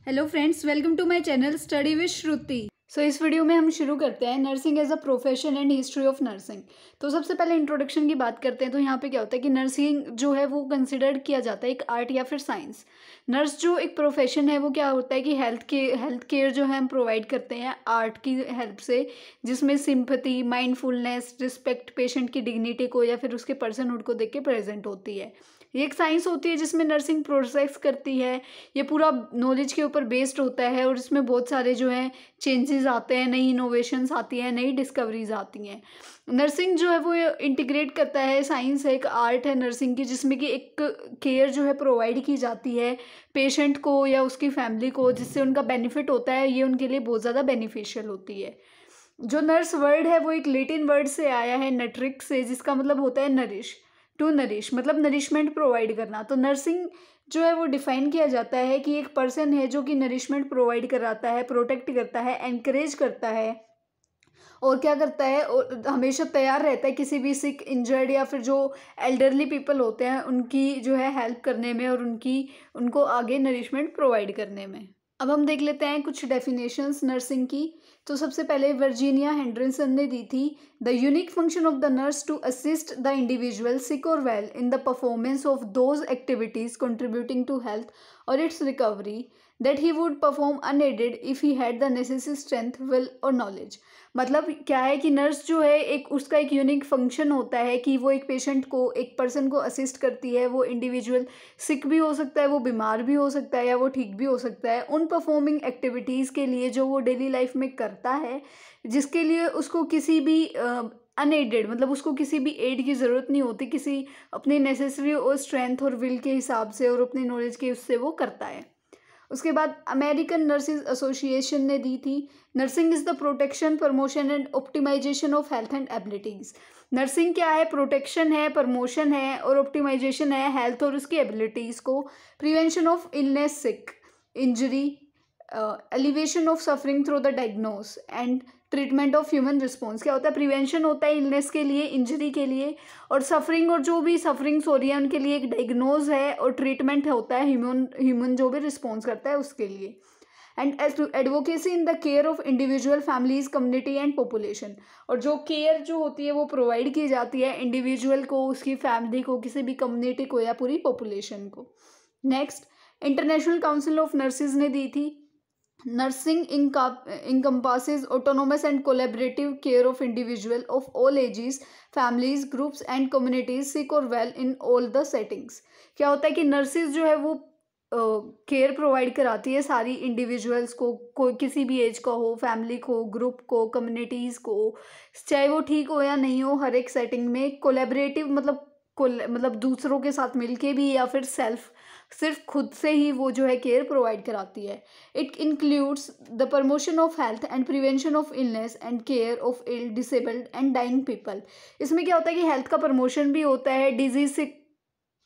Hello friends, welcome to my channel study with Shruti. So इस वीडियो में हम शुरू करते हैं nursing as a profession and history of nursing. तो सबसे पहले इंट्रोडक्शन की बात करते हैं। तो यहाँ पे क्या होता है कि नर्सिंग जो है वो कंसिडर्ड किया जाता है एक आर्ट या फिर साइंस। नर्स जो एक प्रोफेशन है वो क्या होता है कि हेल्थ केयर जो है हम प्रोवाइड करते हैं आर्ट की हेल्प से, जिसमें सिंपैथी, माइंडफुलनेस, रिस्पेक्ट पेशेंट की डिग्निटी को या फिर उसके पर्सनहुड को देख के प्रेजेंट होती है। ये एक साइंस होती है जिसमें नर्सिंग प्रोसेस करती है। ये पूरा नॉलेज के ऊपर बेस्ड होता है और इसमें बहुत सारे जो है चेंजेस आते हैं, नई इनोवेशंस आती हैं, नई डिस्कवरीज आती हैं। नर्सिंग जो है वो इंटीग्रेट करता है, साइंस है, एक आर्ट है नर्सिंग की, जिसमें कि एक केयर जो है प्रोवाइड की जाती है पेशेंट को या उसकी फैमिली को, जिससे उनका बेनिफिट होता है। ये उनके लिए बहुत ज़्यादा बेनिफिशियल होती है। जो नर्स वर्ड है वो एक लेटिन वर्ड से आया है, नट्रिक से, जिसका मतलब होता है नरिश। टू नरिश मतलब नरिशमेंट प्रोवाइड करना। तो नर्सिंग जो है वो डिफाइन किया जाता है कि एक पर्सन है जो कि नरिशमेंट प्रोवाइड कराता है, प्रोटेक्ट करता है, एनकरेज करता है और क्या करता है, और हमेशा तैयार रहता है किसी भी सिक, इंजर्ड या फिर जो एल्डरली पीपल होते हैं उनकी जो है हेल्प करने में और उनको आगे नरिशमेंट प्रोवाइड करने में। अब हम देख लेते हैं कुछ डेफिनेशंस नर्सिंग की। तो सबसे पहले वर्जीनिया हेंडरसन ने दी थी, the unique function of the nurse to assist the individual sick और well in the performance of those activities contributing to health और its recovery that he would perform unaided if he had the necessary strength, will और knowledge. मतलब क्या है कि nurse जो है एक उसका एक यूनिक फंक्शन होता है कि वो एक पेशेंट को, एक पर्सन को असिस्ट करती है। वो इंडिविजुअल सिक भी हो सकता है, वो बीमार भी हो सकता है या वो ठीक भी हो सकता है, उन परफॉर्मिंग एक्टिविटीज़ के लिए जो वो डेली लाइफ में करता है, जिसके लिए उसको किसी भी अनएडेड मतलब उसको किसी भी एड की ज़रूरत नहीं होती, किसी अपनी नेसेसरी और स्ट्रेंथ और विल के हिसाब से और अपनी नॉलेज के उससे वो करता है। उसके बाद अमेरिकन नर्सिस एसोसिएशन ने दी थी, nursing is the protection, promotion and optimization of health and abilities. Nursing क्या है? प्रोटेक्शन है, प्रमोशन है और ऑप्टिमाइजेशन है हेल्थ और उसकी एबिलिटीज़ को, prevention of illness, sick, injury, elevation of suffering through the diagnose and treatment of human response. क्या होता है? प्रिवेंशन होता है इलनेस के लिए, इंजरी के लिए, और सफरिंग और जो भी सफरिंग्स हो रही है उनके लिए एक डायग्नोज है और ट्रीटमेंट होता है ह्यूमन जो भी रिस्पॉन्स करता है उसके लिए। And advocacy in the care of individual, families, community and population. और जो केयर जो होती है वो प्रोवाइड की जाती है इंडिविजुअल को, उसकी फैमिली को, किसी भी कम्युनिटी को या पूरी पॉपुलेशन को। Next, international council of nurses ने दी थी, nursing encompasses autonomous and collaborative care of individual of all ages, families, groups and communities sick or well in all the settings। क्या होता है कि नर्सिस जो है वो केयर प्रोवाइड कराती है सारी इंडिविजुअल्स को, कोई किसी भी एज का हो, फैमिली को, ग्रुप को, कम्युनिटीज़ को, चाहे वो ठीक हो या नहीं हो, हर एक सेटिंग में। कोलेबरेटिव मतलब दूसरों के साथ मिलके भी या फिर सिर्फ खुद से ही वो जो है केयर प्रोवाइड कराती है। It includes the promotion of health and prevention of illness and care of ill, disabled and dying people. इसमें क्या होता है कि हेल्थ का प्रमोशन भी होता है, डिजीज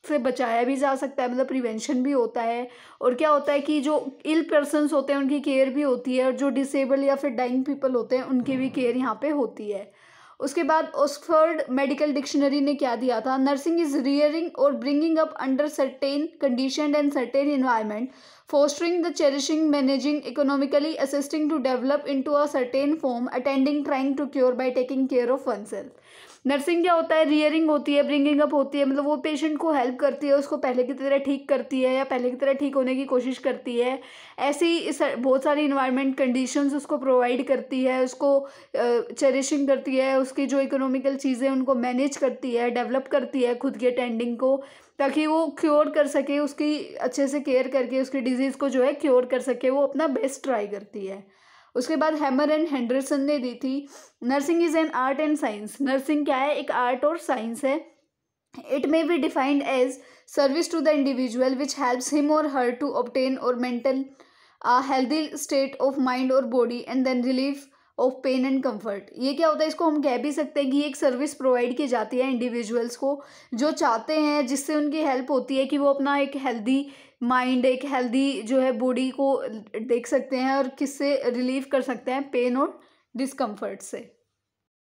से बचाया भी जा सकता है, मतलब प्रिवेंशन भी होता है, और क्या होता है कि जो इल पर्सनस होते हैं उनकी केयर भी होती है, और जो डिसेबल या फिर डाइंग पीपल होते हैं उनकी भी केयर यहाँ पे होती है। उसके बाद ऑक्सफोर्ड मेडिकल डिक्शनरी ने क्या दिया था, नर्सिंग इज रियरिंग और bringing up under certain condition and certain environment, fostering the cherishing, managing, economically assisting to develop into a certain form, attending, trying to cure by taking care of oneself। Nursing क्या होता है? Rearing होती है, bringing up होती है, मतलब वो patient को हेल्प करती है, उसको पहले की तरह ठीक करती है या पहले की तरह ठीक होने की कोशिश करती है। ऐसी बहुत सारी इन्वायरमेंट कंडीशंस उसको प्रोवाइड करती है, उसको चेरिशिंग करती है, उसकी जो इकोनॉमिकल चीज़ें उनको मैनेज करती है, डेवलप करती है खुद की अटेंडिंग को, ताकि वो क्योर कर सके, उसकी अच्छे से केयर करके उसकी डिजीज़ को जो है क्योर कर सके, वो अपना बेस्ट ट्राई करती है। उसके बाद हैमर एंड हेंडरसन ने दी थी, nursing is an art and science. Nursing क्या है? एक आर्ट और साइंस है। It may be defined as service to the individual which helps him or her to obtain or maintain a healthy state of mind और body and then relief of pain and comfort. ये क्या होता है? इसको हम कह भी सकते हैं कि एक सर्विस प्रोवाइड की जाती है इंडिविजुअल्स को जो चाहते हैं, जिससे उनकी हेल्प होती है कि वो अपना एक हेल्दी माइंड, एक हेल्दी जो है बॉडी को देख सकते हैं और किससे रिलीव कर सकते हैं पेन और डिस्कम्फर्ट से।